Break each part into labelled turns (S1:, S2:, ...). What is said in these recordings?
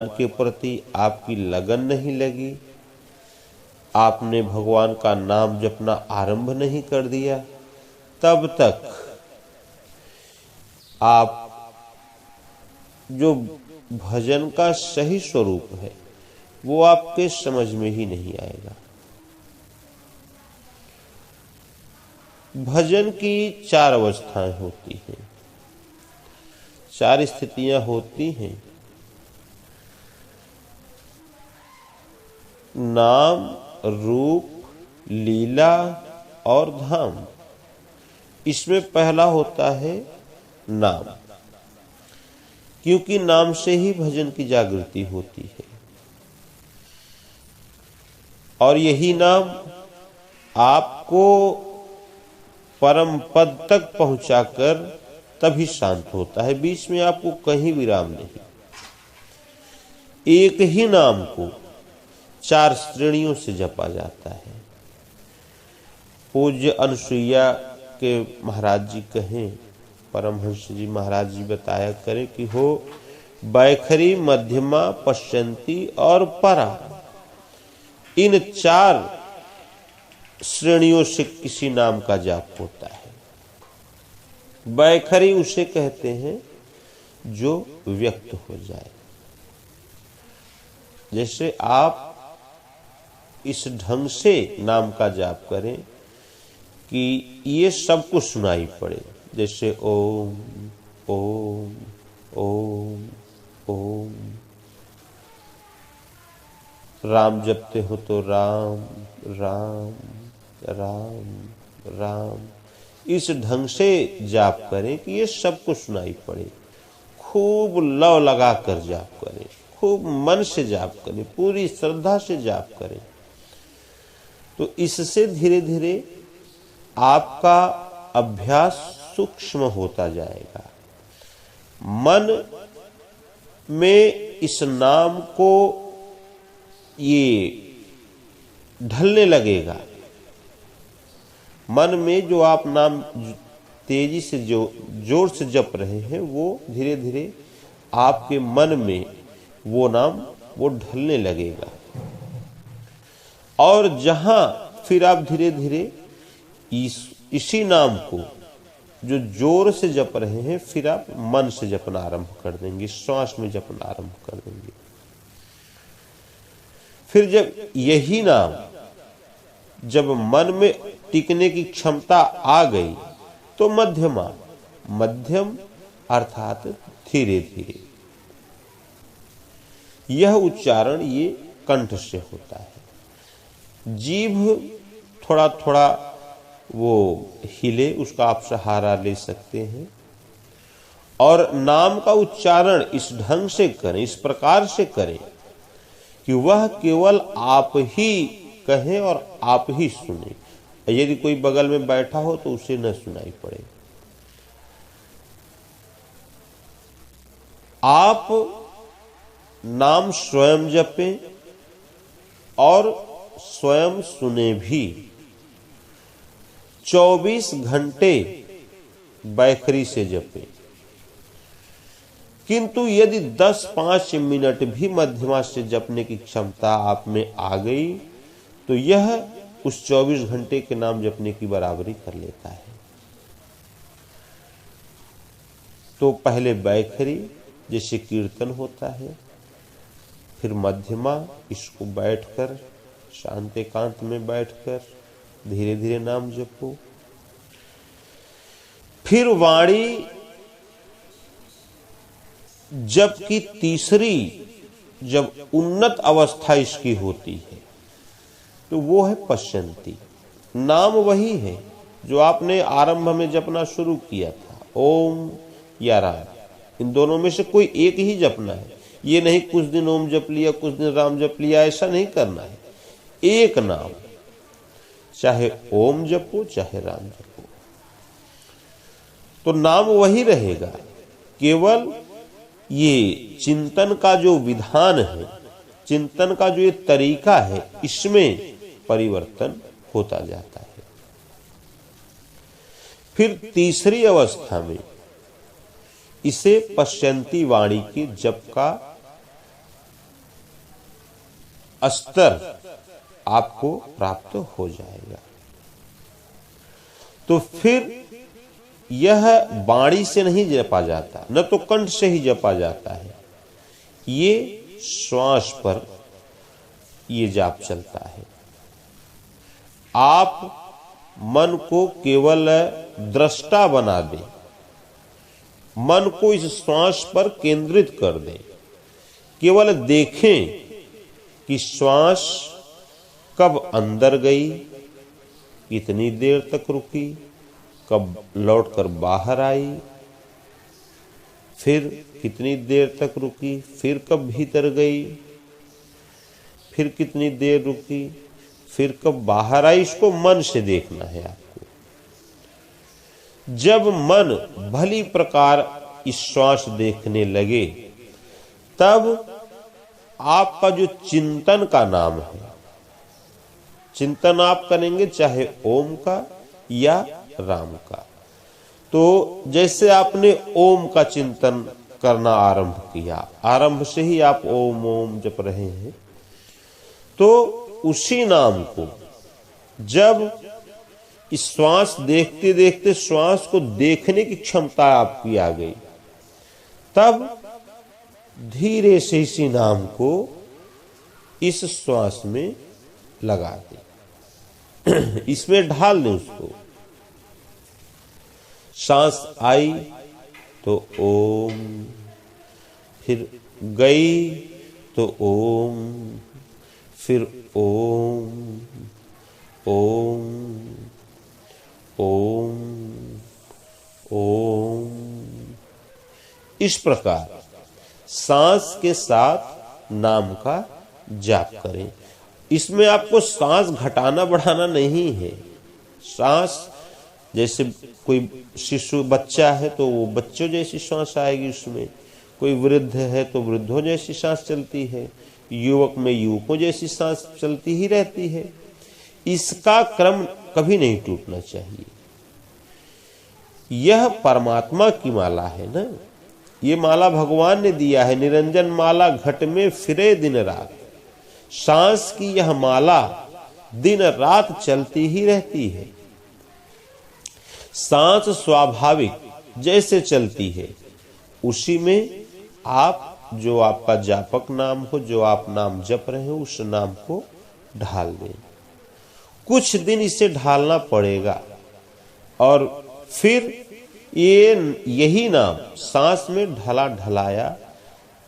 S1: के प्रति आपकी लगन नहीं लगी, आपने भगवान का नाम जपना आरंभ नहीं कर दिया, तब तक आप जो भजन का सही स्वरूप है वो आपके समझ में ही नहीं आएगा। भजन की 4 अवस्थाएं होती हैं, 4 स्थितियां होती हैं। नाम, रूप, लीला और धाम। इसमें पहला होता है नाम, क्योंकि नाम से ही भजन की जागृति होती है और यही नाम आपको परम पद तक पहुंचाकर तभी शांत होता है। बीच में आपको कहीं विराम नहीं। एक ही नाम को 4 श्रेणियों से जपा जाता है। पूज्य अनुसुईया के महाराज जी कहें, परमहंस जी महाराज जी बताया करें कि हो बैखरी, मध्यमा, पश्चंती और परा, इन 4 श्रेणियों से किसी नाम का जाप होता है। बैखरी उसे कहते हैं जो व्यक्त हो जाए। जैसे आप इस ढंग से नाम का जाप करें कि ये सबको सुनाई पड़े, जैसे ओम ओम ओम ओम। राम जपते हो तो राम राम राम राम, इस ढंग से जाप करें कि ये सबको सुनाई पड़े। खूब लव लगा कर जाप करें, खूब मन से जाप करें, पूरी श्रद्धा से जाप करें। तो इससे धीरे धीरे आपका अभ्यास सूक्ष्म होता जाएगा। मन में इस नाम को ये ढलने लगेगा। मन में जो आप नाम तेजी से जो जोर से जप रहे हैं वो धीरे धीरे आपके मन में वो नाम वो ढलने लगेगा। और जहां फिर आप धीरे धीरे इसी नाम को जो जोर से जप रहे हैं फिर आप मन से जपना आरंभ कर देंगे, श्वास में जपना आरंभ कर देंगे। फिर जब यही नाम जब मन में टिकने की क्षमता आ गई तो मध्यमा, मध्यम अर्थात धीरे धीरे। यह उच्चारण ये कंठ से होता है। जीभ थोड़ा थोड़ा वो हिले, उसका आप सहारा ले सकते हैं। और नाम का उच्चारण इस ढंग से करें, इस प्रकार से करें कि वह केवल आप ही कहें और आप ही सुने। यदि कोई बगल में बैठा हो तो उसे न सुनाई पड़े। आप नाम स्वयं जपें और स्वयं सुने भी। 24 घंटे बैखरी से जपें, किंतु यदि 10-5 मिनट भी मध्यमा से जपने की क्षमता आप में आ गई तो यह उस 24 घंटे के नाम जपने की बराबरी कर लेता है। तो पहले बैखरी जैसे कीर्तन होता है, फिर मध्यमा, इसको बैठकर शांत एकांत में बैठकर धीरे धीरे नाम जपो। फिर वाणी जबकि तीसरी जब उन्नत अवस्था इसकी होती है तो वो है पश्चंती। नाम वही है जो आपने आरंभ में जपना शुरू किया था, ओम या राम, इन दोनों में से कोई एक ही जपना है। ये नहीं कुछ दिन ओम जप लिया, कुछ दिन राम जप लिया, ऐसा नहीं करना है। एक नाम, चाहे ओम जपो चाहे राम जपो, तो नाम वही रहेगा। केवल ये चिंतन का जो विधान है, चिंतन का जो ये तरीका है, इसमें परिवर्तन होता जाता है। फिर तीसरी अवस्था में इसे पश्चंती वाणी के जप का स्तर आपको प्राप्त हो जाएगा। तो फिर यह वाणी से नहीं जपा जाता, न तो कंठ से ही जपा जाता है, ये श्वास पर ये जाप चलता है। आप मन को केवल दृष्टा बना दें, मन को इस श्वास पर केंद्रित कर दें, केवल देखें कि श्वास कब अंदर गई, कितनी देर तक रुकी, कब लौटकर बाहर आई, फिर कितनी देर तक रुकी, फिर कब भीतर गई, फिर कितनी देर रुकी, फिर कब बाहर आई। इसको मन से देखना है आपको। जब मन भली प्रकार इस श्वास देखने लगे, तब आपका जो चिंतन का नाम है, चिंतन आप करेंगे चाहे ओम का या राम का। तो जैसे आपने ओम का चिंतन करना आरंभ किया, आरंभ से ही आप ओम ओम जप रहे हैं, तो उसी नाम को जब इस श्वास देखते देखते श्वास को देखने की क्षमता आपकी आ गई, तब धीरे से इसी नाम को इस श्वास में लगा दें, इसमें ढाल दें उसको। सांस आई तो ओम, फिर गई तो ओम, फिर ओम ओम ओम ओम। इस प्रकार सांस के साथ नाम का जाप करें। इसमें आपको सांस घटाना बढ़ाना नहीं है। सांस जैसे कोई शिशु बच्चा है तो वो बच्चों जैसी सांस आएगी उसमें, कोई वृद्ध है तो वृद्धों जैसी सांस चलती है, युवक में युवकों जैसी सांस चलती ही रहती है। इसका क्रम कभी नहीं टूटना चाहिए। यह परमात्मा की माला है ना, ये माला भगवान ने दिया है। निरंजन माला घट में फिरे दिन रात। सांस की यह माला दिन रात चलती ही रहती है। सांस स्वाभाविक जैसे चलती है, उसी में आप जो आपका जापक नाम हो, जो आप नाम जप रहे हो, उस नाम को ढाल दें। कुछ दिन इसे ढालना पड़ेगा और फिर यही नाम सांस में ढला ढलाया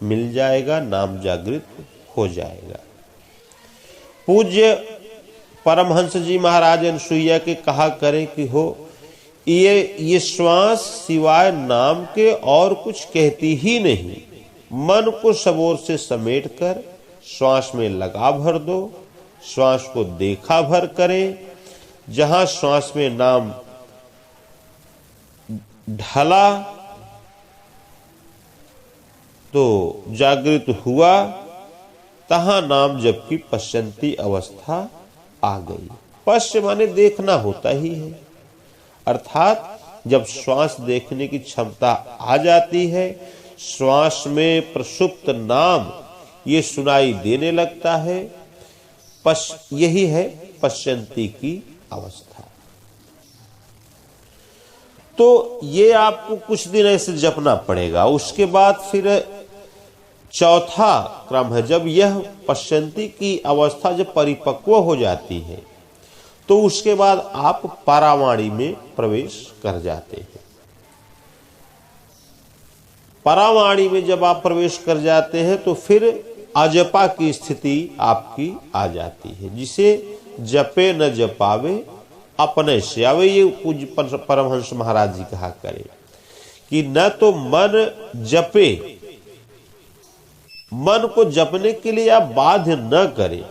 S1: मिल जाएगा, नाम जागृत हो जाएगा। पूज्य परमहंस जी महाराज अनसुईया के कहा करें कि हो ये श्वास सिवाय नाम के और कुछ कहती ही नहीं। मन को सब ओर से समेट कर श्वास में लगा भर दो, श्वास को देखा भर करें। जहां श्वास में नाम ढला तो जागृत हुआ, तहां नाम जप की पश्चंती अवस्था आ गई। पश्च माने देखना होता ही है, अर्थात जब श्वास देखने की क्षमता आ जाती है, श्वास में प्रसुप्त नाम ये सुनाई देने लगता है, यही है पश्चंती की अवस्था। तो ये आपको कुछ दिन ऐसे जपना पड़ेगा। उसके बाद फिर चौथा क्रम है, जब यह पश्चंती की अवस्था जब परिपक्व हो जाती है, तो उसके बाद आप परावाणी में प्रवेश कर जाते हैं। परावाणी में जब आप प्रवेश कर जाते हैं तो फिर अजपा की स्थिति आपकी आ जाती है, जिसे जपे न जपावे अपने से आवे। ये पूज्य परमहंस महाराज जी कहा करे कि न तो मन जपे, मन को जपने के लिए आप बाध्य न करें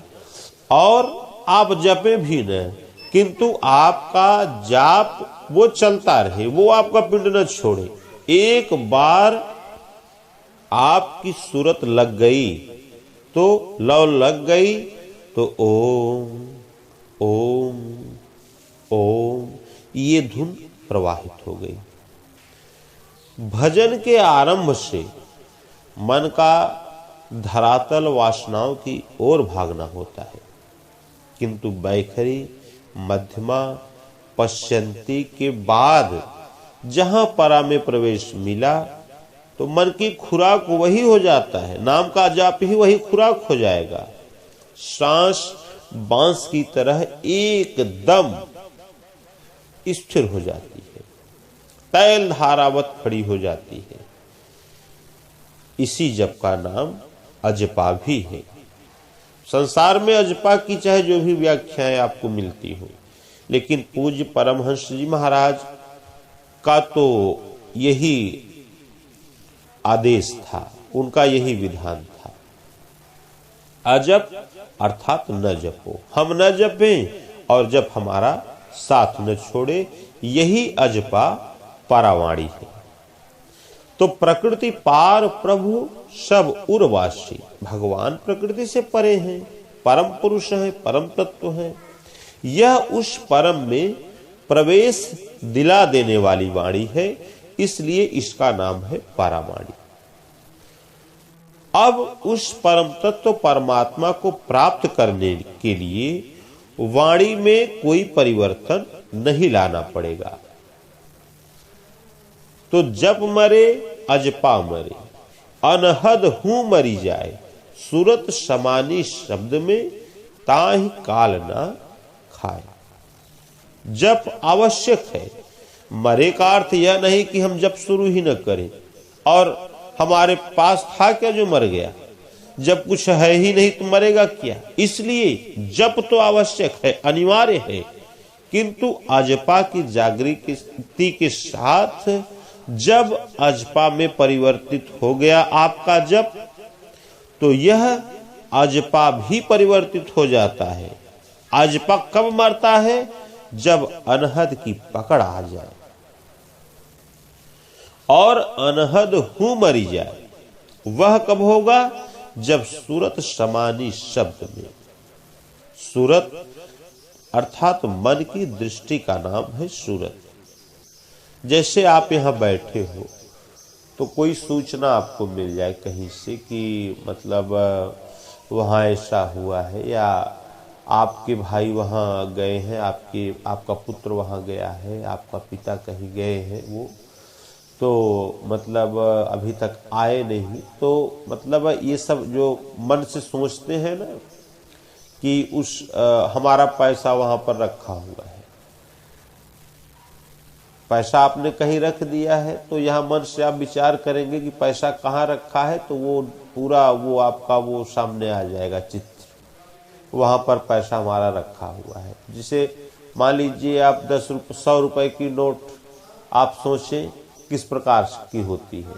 S1: और आप जपे भी न, किंतु आपका जाप वो चलता रहे, वो आपका पिंड न छोड़े। एक बार आपकी सूरत लग गई तो लौ लग गई तो ओम ओम ओम ये धुन प्रवाहित हो गई। भजन के आरंभ से मन का धरातल वासनाओं की ओर भागना होता है। किंतु वैखरी, मध्यमा, पश्यंती के बाद जहां परा में प्रवेश मिला तो मन की खुराक वही हो जाता है, नाम का जाप ही वही खुराक हो जाएगा। सांस बांस की तरह एकदम स्थिर हो जाती है, तैल धारावत खड़ी हो जाती है। इसी जप का नाम अजपा भी है। संसार में अजपा की चाहे जो भी व्याख्याएं आपको मिलती हो, लेकिन पूज्य परमहंस जी महाराज का तो यही आदेश था, उनका यही विधान था। अजप अर्थात न जपो, हम न जपें और जप हमारा साथ न छोड़े, यही अजपा पारावाणी है। तो प्रकृति पार प्रभु सब उर्वासी, भगवान प्रकृति से परे हैं, परम पुरुष हैं, परम तत्व हैं। यह उस परम में प्रवेश दिला देने वाली वाणी है, इसलिए इसका नाम है पारावाणी। अब उस परम तत्व परमात्मा को प्राप्त करने के लिए वाणी में कोई परिवर्तन नहीं लाना पड़ेगा। तो जप मरे अजपा मरे, अनहद हूं मरी जाए, सूरत समानी शब्द में ताहि काल ना खाए। जप आवश्यक है। मरे का अर्थ यह नहीं कि हम जप शुरू ही न करें, और हमारे पास था क्या जो मर गया, जब कुछ है ही नहीं तो मरेगा क्या। इसलिए जप तो आवश्यक है, अनिवार्य है, किंतु अजपा की जागृति के साथ जब अजपा में परिवर्तित हो गया आपका जप, तो यह अजपा भी परिवर्तित हो जाता है। अजपा कब मरता है? जब अनहद की पकड़ आ जाए और अनहद हूं मरी जाए। वह कब होगा? जब सूरत समानी शब्द में, सूरत अर्थात मन की दृष्टि का नाम है सूरत। जैसे आप यहां बैठे हो तो कोई सूचना आपको मिल जाए कहीं से कि मतलब वहां ऐसा हुआ है, या आपके भाई वहां गए हैं, आपका पुत्र वहां गया है, आपका पिता कहीं गए हैं, वो तो मतलब अभी तक आए नहीं, तो मतलब ये सब जो मन से सोचते हैं ना कि हमारा पैसा वहां पर रखा हुआ है, पैसा आपने कहीं रख दिया है, तो यहाँ मन से आप विचार करेंगे कि पैसा कहाँ रखा है, तो वो पूरा वो आपका वो सामने आ जाएगा चित्र, वहां पर पैसा हमारा रखा हुआ है। जिसे मान लीजिए आप 100 रुपए की नोट आप सोचें किस प्रकार की होती है,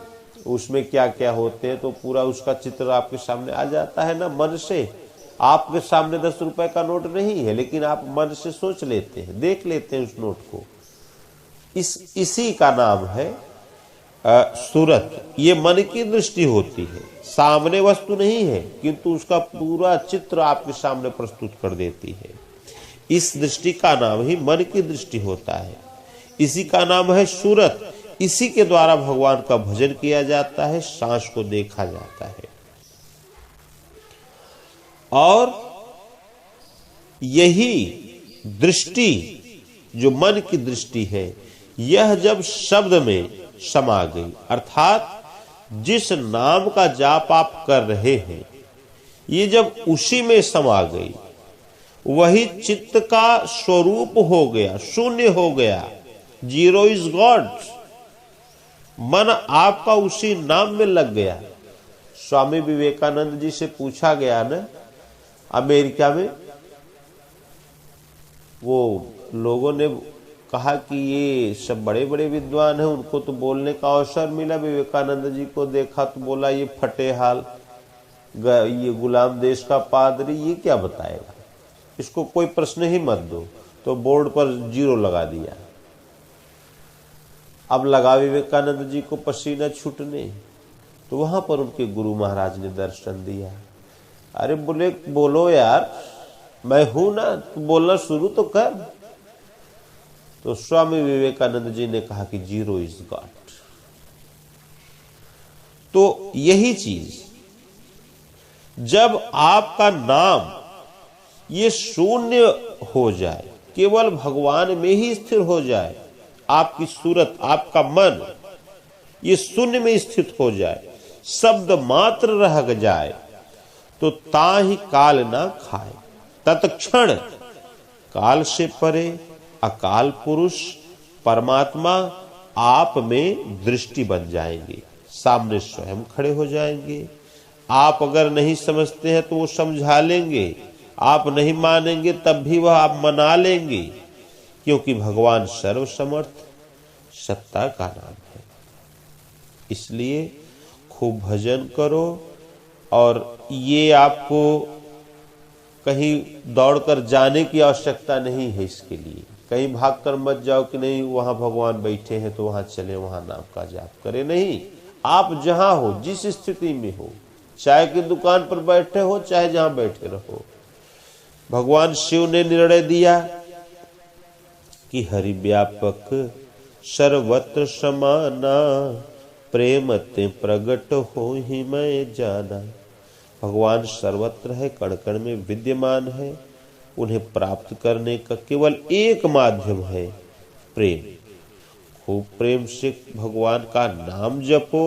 S1: उसमें क्या क्या होते हैं, तो पूरा उसका चित्र आपके सामने आ जाता है ना मन से। आपके सामने 10 रुपए का नोट नहीं है, लेकिन आप मन से सोच लेते हैं, देख लेते हैं उस नोट को। इसी का नाम है सूरत। ये मन की दृष्टि होती है, सामने वस्तु नहीं है, किंतु उसका पूरा चित्र आपके सामने प्रस्तुत कर देती है। इस दृष्टि का नाम ही मन की दृष्टि होता है, इसी का नाम है सूरत। इसी के द्वारा भगवान का भजन किया जाता है, सांस को देखा जाता है। और यही दृष्टि जो मन की दृष्टि है, यह जब शब्द में समा गई, अर्थात जिस नाम का जाप आप कर रहे हैं, ये जब उसी में समा गई, वही चित्त का स्वरूप हो गया, शून्य हो गया, जीरो इज गॉड। मन आपका उसी नाम में लग गया। स्वामी विवेकानंद जी से पूछा गया ना, अमेरिका में वो लोगों ने कहा कि ये सब बड़े बड़े विद्वान हैं, उनको तो बोलने का अवसर मिला। विवेकानंद जी को देखा तो बोला ये फटे हाल, ये गुलाम देश का पादरी, ये क्या बताएगा, इसको कोई प्रश्न ही मत दो। तो बोर्ड पर 0 लगा दिया। अब लगा विवेकानंद जी को पसीना छूटने, तो वहां पर उनके गुरु महाराज ने दर्शन दिया। अरे बोले बोलो यार, मैं हूं ना, तू बोलना शुरू तो कर। तो स्वामी विवेकानंद जी ने कहा कि जीरो इज गॉड। तो यही चीज जब आपका नाम ये शून्य हो जाए, केवल भगवान में ही स्थिर हो जाए, आपकी सूरत, आपका मन ये शून्य में स्थित हो जाए, शब्द मात्र रह जाए, तो ताहि काल ना खाए। तत्क्षण काल से परे अकाल पुरुष परमात्मा आप में दृष्टि बन जाएंगे, सामने स्वयं खड़े हो जाएंगे। आप अगर नहीं समझते हैं तो वो समझा लेंगे, आप नहीं मानेंगे तब भी वह आप मना लेंगे, क्योंकि भगवान सर्वसमर्थ सत्ता का नाम है। इसलिए खूब भजन करो, और ये आपको कहीं दौड़कर जाने की आवश्यकता नहीं है। इसके लिए कहीं भागकर मत जाओ कि नहीं वहां भगवान बैठे हैं तो वहां चले, वहां नाम का जाप करें। नहीं, आप जहां हो, जिस स्थिति में हो, चाय की दुकान पर बैठे हो, चाहे जहां बैठे रहो, भगवान शिव ने निर्णय दिया कि हरि व्यापक सर्वत्र समाना, प्रेम ते प्रगट हो ही मैं जाना। भगवान सर्वत्र है, कण कण में विद्यमान है। उन्हें प्राप्त करने का केवल एक माध्यम है प्रेम। खूब प्रेम से भगवान का नाम जपो।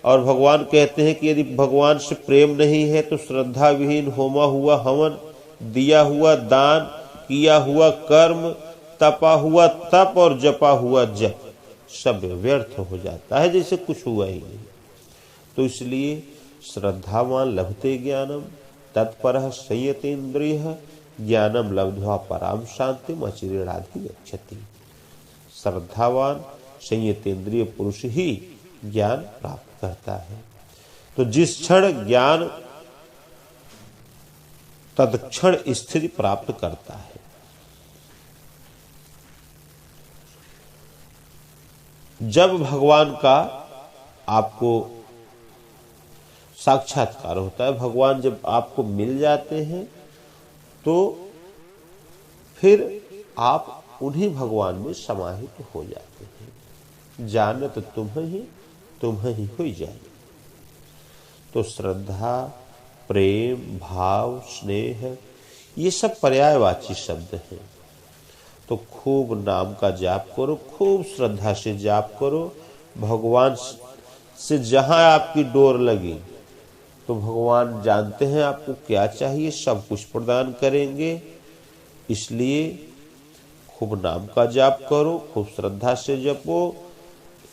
S1: और भगवान कहते हैं कि यदि भगवान से प्रेम नहीं है तो श्रद्धा विहीन होमा हुआ हवन, दिया हुआ दान, किया हुआ कर्म, तपा हुआ तप और जपा हुआ जप सब व्यर्थ हो जाता है, जैसे कुछ हुआ ही नहीं। तो इसलिए श्रद्धावान लभते ज्ञानम तत्परः संयतेन्द्रियः, ज्ञानम लब्ध्वा पराम शांतिम अचिरेणाधिगच्छति। श्रद्धावान संयतेन्द्रिय पुरुष ही ज्ञान प्राप्त करता है। तो जिस क्षण ज्ञान तत्क्षण स्थिति प्राप्त करता है। जब भगवान का आपको साक्षात्कार होता है, भगवान जब आपको मिल जाते हैं, तो फिर आप उन्हीं भगवान में समाहित हो जाते हैं। जानत तुम्हें ही हो जाए। तो श्रद्धा, प्रेम, भाव, स्नेह ये सब पर्यायवाची शब्द हैं। तो खूब नाम का जाप करो, खूब श्रद्धा से जाप करो। भगवान से जहां आपकी डोर लगी तो भगवान जानते हैं आपको क्या चाहिए, सब कुछ प्रदान करेंगे। इसलिए खूब नाम का जाप करो, खूब श्रद्धा से जपो,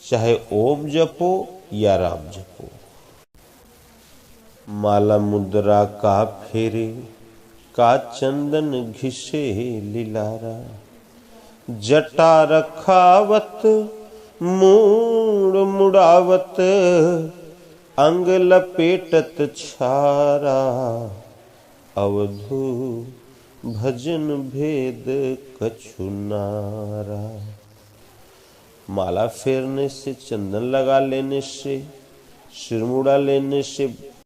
S1: चाहे ओम जपो या राम जपो। माला मुद्रा का फेरे का चंदन घिसे लिलारा, जटा रखावत मूड़ मुड़ावत, अंग लपेटत छारा, अवधू भजन भेद कछु नारा। माला फेरने से, चंदन लगा लेने से, सिरमुड़ा लेने से